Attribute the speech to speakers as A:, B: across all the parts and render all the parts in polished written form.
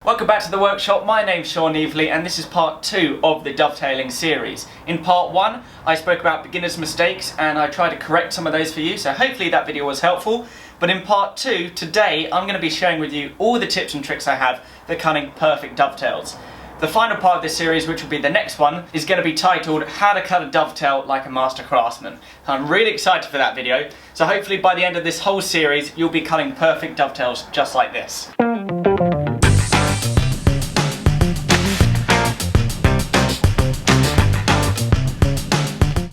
A: Welcome back to the workshop. My name's Evelegh and this is part 2 of the dovetailing series. In part 1 I spoke about beginners' mistakes and I tried to correct some of those for you, so hopefully that video was helpful. But in part 2 today I'm going to be sharing with you all the tips and tricks I have for cutting perfect dovetails. The final part of this series, which will be the next one, is going to be titled How to Cut a Dovetail Like a Master Craftsman. I'm really excited for that video, so hopefully by the end of this whole series you'll be cutting perfect dovetails just like this.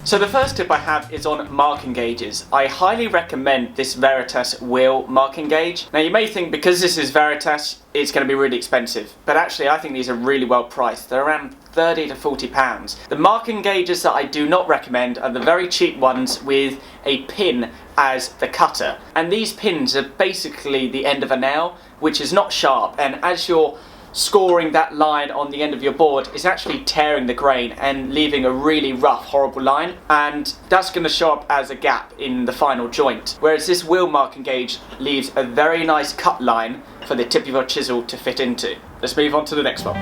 A: So the first tip I have is on marking gauges. I highly recommend this Veritas wheel marking gauge. Now you may think because this is Veritas it's going to be really expensive, but actually I think these are really well priced. They're around £30 to £40. The marking gauges that I do not recommend are the very cheap ones with a pin as the cutter. And these pins are basically the end of a nail, which is not sharp, and as you're scoring that line on the end of your board, it's actually tearing the grain and leaving a really rough, horrible line, and that's going to show up as a gap in the final joint. Whereas this wheel marking gauge leaves a very nice cut line for the tip of your chisel to fit into. Let's move on to the next one.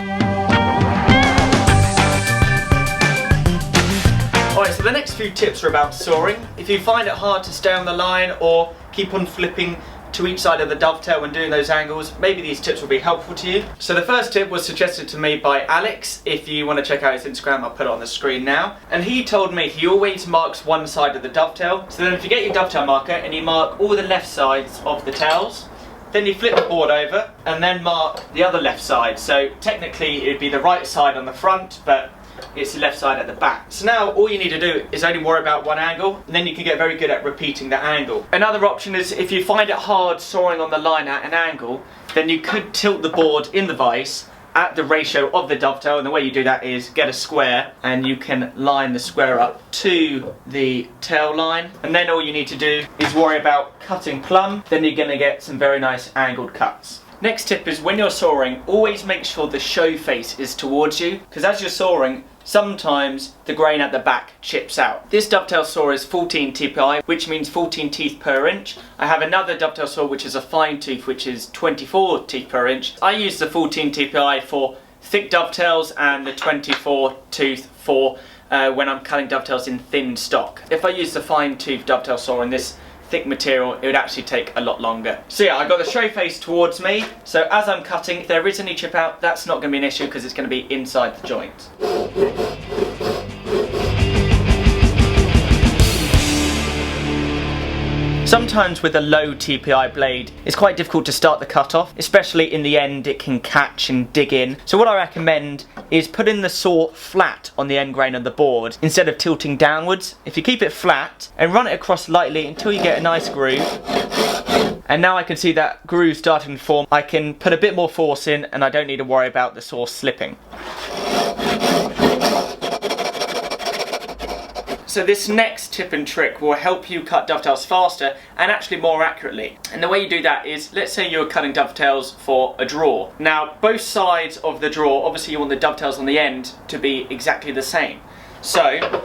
A: Alright, so the next few tips are about sawing. If you find it hard to stay on the line or keep on flipping to each side of the dovetail when doing those angles, maybe these tips will be helpful to you. So the first tip was suggested to me by Alex. If you want to check out his Instagram, I'll put it on the screen now. And he told me he always marks one side of the dovetail. So then if you get your dovetail marker and you mark all the left sides of the tails, then you flip the board over and then mark the other left side. So technically it would be the right side on the front, but it's the left side at the back. So now all you need to do is only worry about one angle, and then you can get very good at repeating that angle. Another option is if you find it hard sawing on the line at an angle, then you could tilt the board in the vise at the ratio of the dovetail, and the way you do that is get a square and you can line the square up to the tail line, and then all you need to do is worry about cutting plumb, then you're going to get some very nice angled cuts. Next tip is when you're sawing, always make sure the show face is towards you, because as you're sawing, sometimes the grain at the back chips out. This dovetail saw is 14 TPI, which means 14 teeth per inch. I have another dovetail saw which is a fine tooth, which is 24 teeth per inch. I use the 14 TPI for thick dovetails and the 24 tooth for when I'm cutting dovetails in thin stock. If I use the fine tooth dovetail saw in this thick material, it would actually take a lot longer. So yeah, I got the show face towards me, so as I'm cutting, if there is any chip out, that's not going to be an issue because it's going to be inside the joint. Sometimes with a low TPI blade, it's quite difficult to start the cut off, especially in the end it can catch and dig in. So what I recommend is putting the saw flat on the end grain of the board instead of tilting downwards. If you keep it flat and run it across lightly until you get a nice groove, and now I can see that groove starting to form, I can put a bit more force in and I don't need to worry about the saw slipping. So this next tip and trick will help you cut dovetails faster and actually more accurately. And the way you do that is, let's say you're cutting dovetails for a drawer. Now both sides of the drawer, obviously you want the dovetails on the end to be exactly the same. So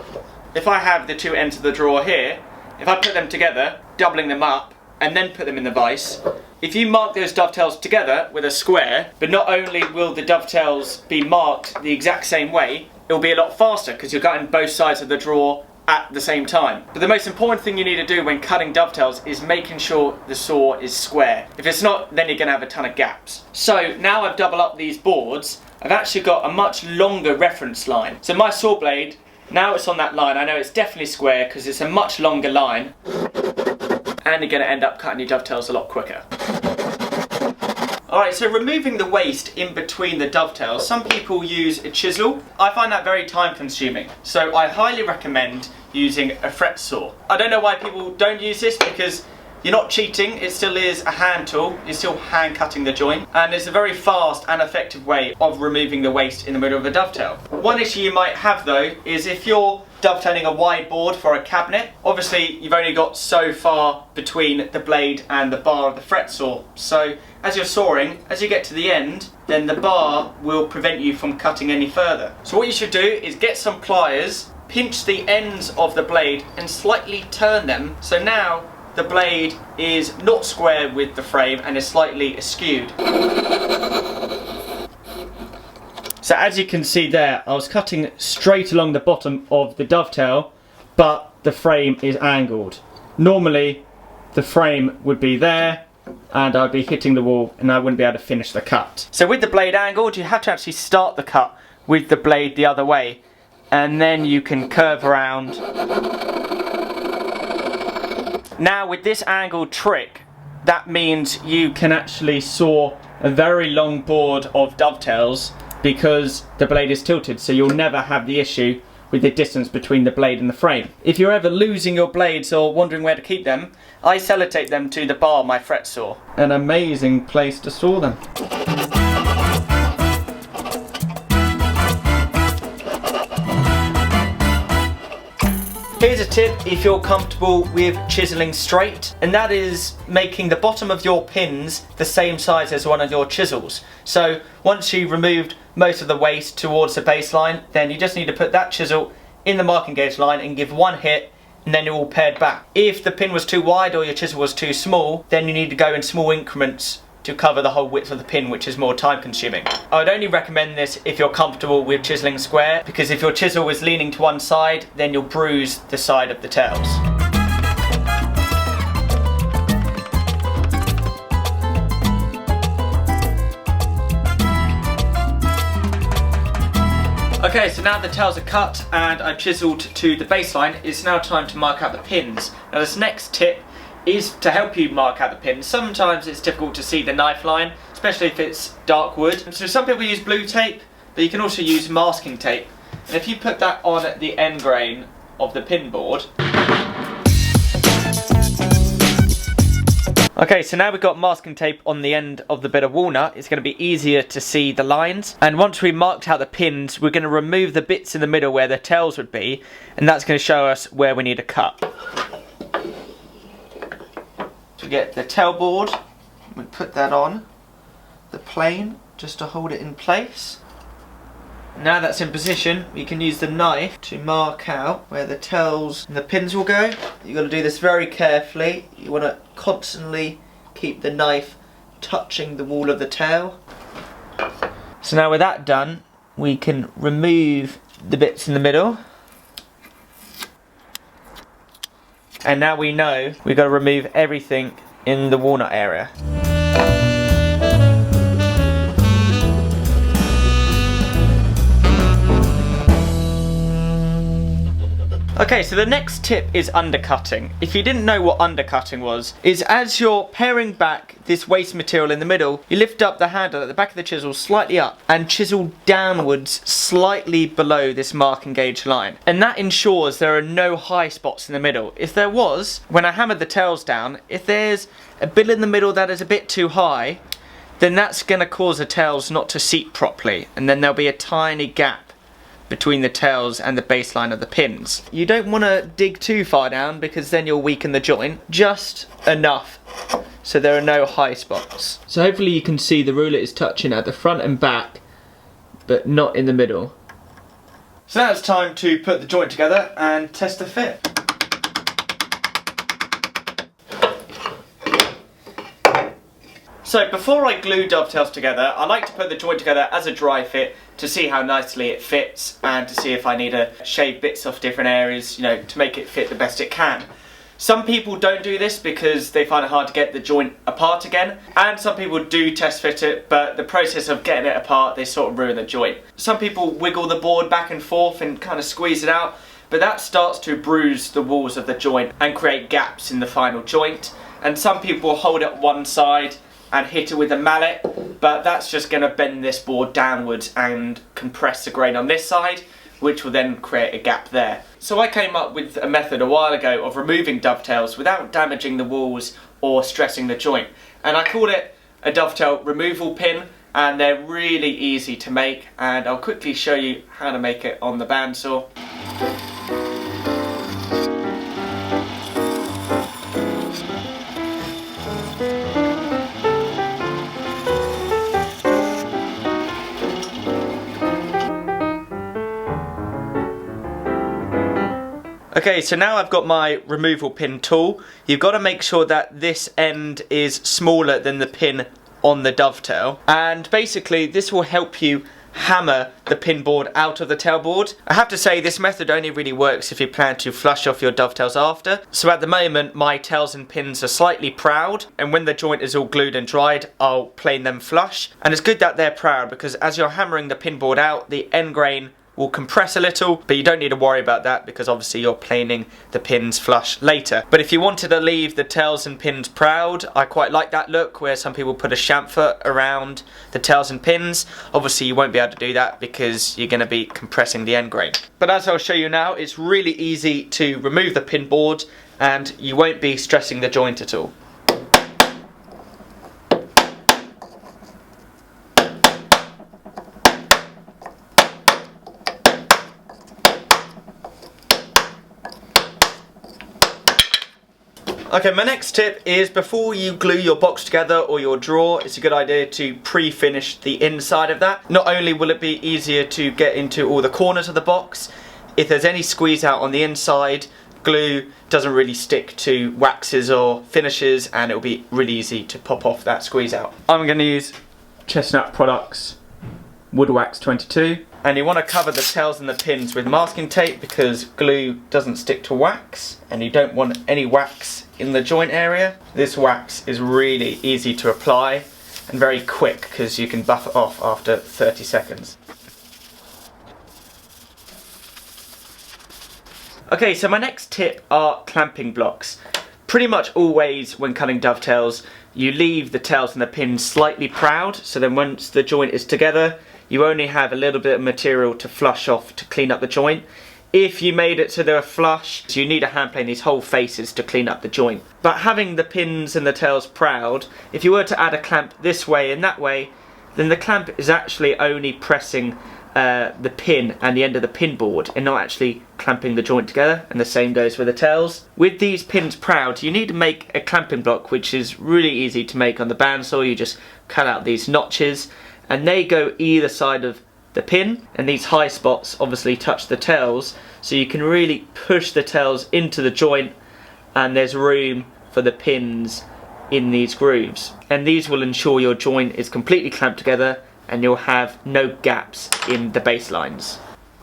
A: if I have the two ends of the drawer here, if I put them together, doubling them up and then put them in the vise, if you mark those dovetails together with a square, but not only will the dovetails be marked the exact same way, it will be a lot faster because you're cutting both sides of the drawer at the same time. But the most important thing you need to do when cutting dovetails is making sure the saw is square. If it's not, then you're going to have a ton of gaps. So now I've doubled up these boards, I've actually got a much longer reference line. So my saw blade, now it's on that line, I know it's definitely square because it's a much longer line, and you're going to end up cutting your dovetails a lot quicker. Alright, so removing the waste in between the dovetails, some people use a chisel. I find that very time consuming, so I highly recommend using a fret saw. I don't know why people don't use this because you're not cheating, it still is a hand tool, you're still hand cutting the joint, and it's a very fast and effective way of removing the waste in the middle of a dovetail. One issue you might have though is if you're dovetailing a wide board for a cabinet, obviously you've only got so far between the blade and the bar of the fret saw. So as you're sawing, as you get to the end, then the bar will prevent you from cutting any further. So what you should do is get some pliers, pinch the ends of the blade and slightly turn them, so now the blade is not square with the frame and is slightly askewed. So as you can see there, I was cutting straight along the bottom of the dovetail, but the frame is angled. Normally the frame would be there and I'd be hitting the wall and I wouldn't be able to finish the cut. So with the blade angled, you have to actually start the cut with the blade the other way, and then you can curve around. Now with this angled trick, that means you can actually saw a very long board of dovetails because the blade is tilted, so you'll never have the issue with the distance between the blade and the frame. If you're ever losing your blades or wondering where to keep them, I sellotape them to the bar of my fret saw. An amazing place to store them. Here's a tip if you're comfortable with chiseling straight, and that is making the bottom of your pins the same size as one of your chisels. So once you've removed most of the waste towards the baseline, then you just need to put that chisel in the marking gauge line and give one hit, and then you're all paired back. If the pin was too wide or your chisel was too small, then you need to go in small increments to cover the whole width of the pin, which is more time consuming. I would only recommend this if you're comfortable with chiseling square, because if your chisel is leaning to one side, then you'll bruise the side of the tails. Okay, so now the tails are cut and I've chiseled to the baseline, it's now time to mark out the pins. Now this next tip is to help you mark out the pins. Sometimes it's difficult to see the knife line, especially if it's dark wood. So some people use blue tape, but you can also use masking tape. And if you put that on at the end grain of the pin board. Okay, so now we've got masking tape on the end of the bit of walnut, it's going to be easier to see the lines. And once we've marked out the pins, we're going to remove the bits in the middle where the tails would be, and that's going to show us where we need to cut. So we get the tail board, we put that on the plane just to hold it in place. Now that's in position, we can use the knife to mark out where the tails and the pins will go. You've got to do this very carefully. You want to constantly keep the knife touching the wall of the tail. So now with that done, we can remove the bits in the middle. And now we know we've got to remove everything in the walnut area. Okay, so the next tip is undercutting. If you didn't know what undercutting was, is as you're paring back this waste material in the middle, you lift up the handle at the back of the chisel slightly up and chisel downwards slightly below this marking gauge line. And that ensures there are no high spots in the middle. If there was, when I hammered the tails down, if there's a bit in the middle that is a bit too high, then that's going to cause the tails not to seat properly, and then there'll be a tiny gap between the tails and the baseline of the pins. You don't want to dig too far down because then you'll weaken the joint, just enough so there are no high spots. So hopefully you can see the ruler is touching at the front and back, but not in the middle. So now it's time to put the joint together and test the fit. So before I glue dovetails together, I like to put the joint together as a dry fit to see how nicely it fits and to see if I need to shave bits off different areas, you know, to make it fit the best it can. Some people don't do this because they find it hard to get the joint apart again, and some people do test fit it, but the process of getting it apart, they sort of ruin the joint. Some people wiggle the board back and forth and kind of squeeze it out, but that starts to bruise the walls of the joint and create gaps in the final joint. And some people hold it one side and hit it with a mallet, but that's just going to bend this board downwards and compress the grain on this side, which will then create a gap there. So I came up with a method a while ago of removing dovetails without damaging the walls or stressing the joint, and I called it a Dovetail Removal Pin, and they're really easy to make, and I'll quickly show you how to make it on the bandsaw. Okay, so now I've got my removal pin tool. You've got to make sure that this end is smaller than the pin on the dovetail, and basically this will help you hammer the pin board out of the tailboard. I have to say this method only really works if you plan to flush off your dovetails after. So at the moment my tails and pins are slightly proud, and when the joint is all glued and dried I'll plane them flush. And it's good that they're proud because as you're hammering the pin board out, the end grain will compress a little, but you don't need to worry about that because obviously you're planing the pins flush later. But if you wanted to leave the tails and pins proud, I quite like that look where some people put a chamfer around the tails and pins. Obviously you won't be able to do that because you're going to be compressing the end grain. But as I'll show you now, it's really easy to remove the pin board and you won't be stressing the joint at all. Okay, my next tip is before you glue your box together or your drawer, it's a good idea to pre-finish the inside of that. Not only will it be easier to get into all the corners of the box, if there's any squeeze out on the inside, glue doesn't really stick to waxes or finishes and it'll be really easy to pop off that squeeze out. I'm going to use Chestnut Products Wood Wax 22. And you want to cover the tails and the pins with masking tape because glue doesn't stick to wax and you don't want any wax in the joint area. This wax is really easy to apply and very quick because you can buff it off after 30 seconds. Okay, so my next tip are clamping blocks. Pretty much always when cutting dovetails, you leave the tails and the pins slightly proud, so then once the joint is together, you only have a little bit of material to flush off to clean up the joint. If you made it so they're flush, so you need to hand plane these whole faces to clean up the joint. But having the pins and the tails proud, if you were to add a clamp this way and that way, then the clamp is actually only pressing the pin and the end of the pin board and not actually clamping the joint together, and the same goes with the tails. With these pins proud, you need to make a clamping block which is really easy to make on the bandsaw. You just cut out these notches and they go either side of the pin, and these high spots obviously touch the tails, so you can really push the tails into the joint and there's room for the pins in these grooves, and these will ensure your joint is completely clamped together and you'll have no gaps in the base lines.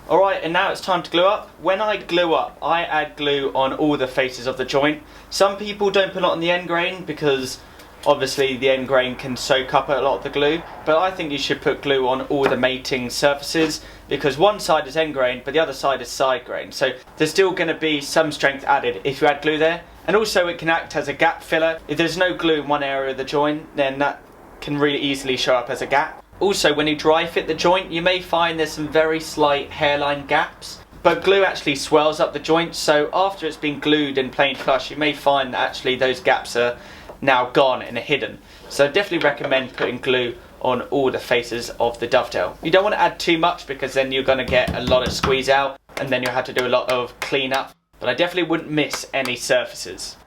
A: Alright, and now it's time to glue up. When I glue up, I add glue on all the faces of the joint. Some people don't put it on the end grain because obviously the end grain can soak up a lot of the glue, but I think you should put glue on all the mating surfaces because one side is end grain but the other side is side grain, so there's still going to be some strength added if you add glue there. And also it can act as a gap filler. If there's no glue in one area of the joint, then that can really easily show up as a gap. Also, when you dry fit the joint, you may find there's some very slight hairline gaps, but glue actually swells up the joint, so after it's been glued and planed flush, you may find that actually those gaps are now gone and are hidden. So I definitely recommend putting glue on all the faces of the dovetail. You don't want to add too much because then you're going to get a lot of squeeze out and then you'll have to do a lot of clean up, but I definitely wouldn't miss any surfaces.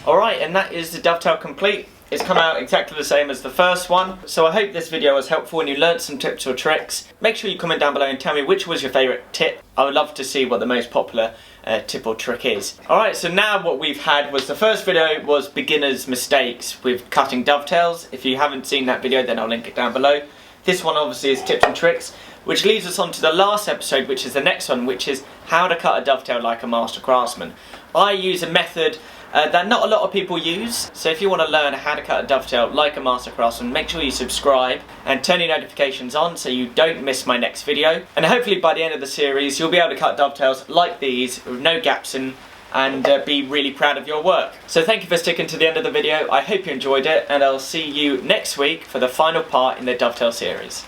A: Alright, and that is the dovetail complete. It's come out exactly the same as the first one. So I hope this video was helpful and you learnt some tips or tricks. Make sure you comment down below and tell me which was your favourite tip. I would love to see what the most popular tip or trick is. Alright, so now what we've had was the first video was beginners' mistakes with cutting dovetails. If you haven't seen that video, then I'll link it down below. This one obviously is tips and tricks, which leads us on to the last episode, which is the next one, which is how to cut a dovetail like a master craftsman. I use a method that not a lot of people use, so if you want to learn how to cut a dovetail like a master craftsman, make sure you subscribe and turn your notifications on so you don't miss my next video. And hopefully by the end of the series you'll be able to cut dovetails like these with no gaps in and be really proud of your work. So thank you for sticking to the end of the video. I hope you enjoyed it, and I'll see you next week for the final part in the dovetail series.